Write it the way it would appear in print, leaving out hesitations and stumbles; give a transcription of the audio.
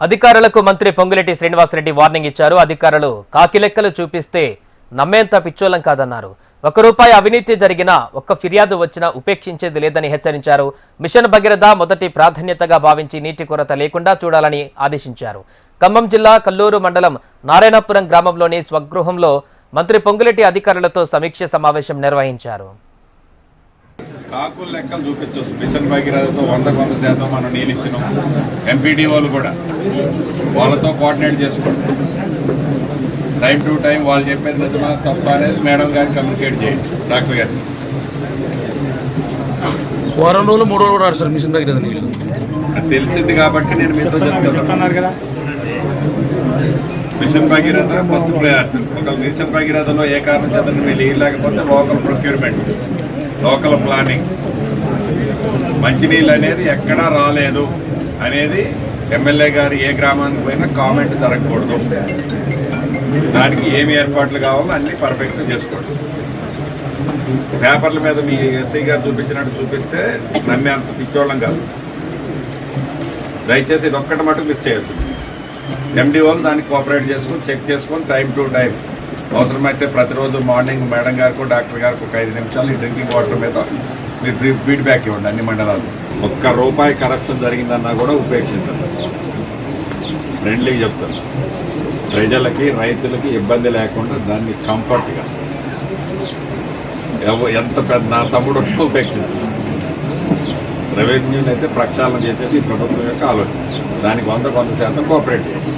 అధికారులకు మంత్రి పొంగులేటి శ్రీనివాసరెడ్డి వార్నింగ్ ఇచ్చారు. అధికారులు కాకిలెక్కలు చూపిస్తే నమ్మేంత పిచ్చోలం కాదన్నారు. ₹1 అవినీతి జరిగినా ఒక్క ఫిర్యాదు వచ్చినా ఉపేక్షించేది లేదని హెచ్చరించారు. మిషన్ భగీరథ మొదటి ప్రాధాన్యతగా భావించి నీటి కొరత లేకుండా చూడాలని ఆదేశించారు. ఖమ్మం జిల్లా కల్లూరు మండలం నారాయణపురం గ్రామంలోని స్వగృహంలో మంత్రి పొంగులేటి అధికారులతో సమీక్ష సమావేశం నిర్వహించారు. కాకులు లెక్కలు చూపించవచ్చు. మిషన్ భగీరథతో 100% మనం నీళ్ళు ఇచ్చినాం. ఎంపీడీ వాళ్ళు కూడా వాళ్ళతో కోఆర్డినేట్ చేసుకోండి. టైం టు టైం వాళ్ళు చెప్పేది నిజమా తప్ప అనేది మేడం గారికి కమ్యూనికేట్ చేయండి. డాక్టర్ గారికి వారం రోజులు 3 రోజులు రాడు సార్ మిషన్ భగీరథ నీళ్ళు. అది తెలిసింది కాబట్టి నేను మీతో చెప్తున్నాను కదా. Mission Bhagiratha first priority. ఒక మిషన్ భగీరథలో ఏ కారణం చేత మీరు నీళ్ళు లేకపోతే లోకల్ ప్రొక్యూర్మెంట్, లోకల్ ప్లానింగ్, మంచినీళ్ళు అనేది ఎక్కడా రాలేదు అనేది ఎమ్మెల్యే గారు ఏ గ్రామానికి పోయినా కామెంట్ జరగకూడదు. దానికి ఏమి ఏర్పాట్లు కావాలో అన్నీ పర్ఫెక్ట్గా చేసుకోండి. పేపర్ల మీద మీ ఎస్ఐ గారు చూపించినట్టు చూపిస్తే నమ్మే అంత పిచ్చోళ్ళం కాదు. దయచేసి ఇది ఒక్కటి మటుకు మిస్ చేయొద్దు. ఎండి వాళ్ళు దానికి కోఆపరేట్ చేసుకొని చెక్ చేసుకొని టైం టు టైం అవసరమైతే ప్రతిరోజు మార్నింగ్ మేడం గారికి డాక్టర్ గారికి ఒక 5 నిమిషాలు ఈ డ్రింకింగ్ వాటర్ మీద మీరు ఫీడ్బ్యాక్ ఇవ్వండి. అన్ని మండలాలు ₹1 కరప్షన్ జరిగిందన్నా కూడా ఉపేక్షించండి. ఫ్రెండ్లీగా చెప్తాను. ప్రజలకి రైతులకి ఇబ్బంది లేకుండా దాన్ని కంఫర్ట్గా ఎంత పెద్ద నా తమ్ముడు ఉపేక్షించండి. రెవెన్యూని అయితే ప్రక్షాళన చేసేది ఈ ప్రభుత్వం యొక్క ఆలోచన. దానికి 100% కోఆపరేట్ చేయండి.